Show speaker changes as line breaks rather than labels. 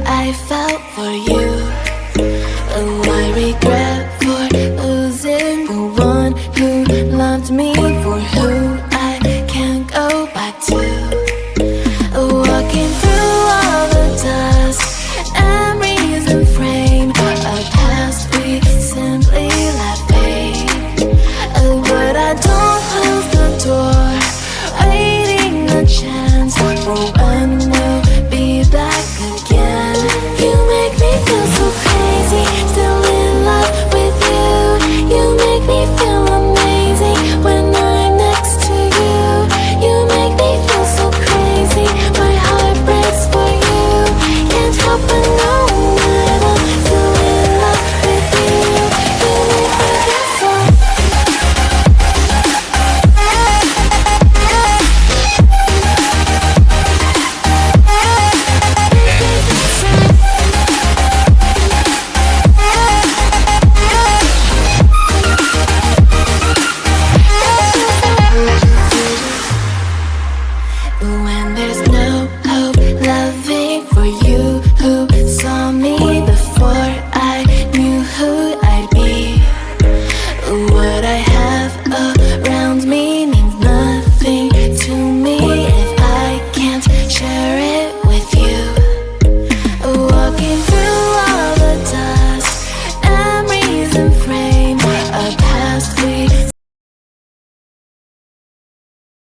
I felt for you. Oh, I regret for losing the one who loved me, for who I can't go back to. Walking through all the dust, memories and frame a past we simply let fade. But I don't close the door, waiting a chance for when we'll be back again. You make me feel so crazy, still in love with you. You make me feel amazing when I'm next to you. You make me feel so crazy, my heart breaks for you. Can't help but know that I'm still in love with you. You make me feel so. When there's no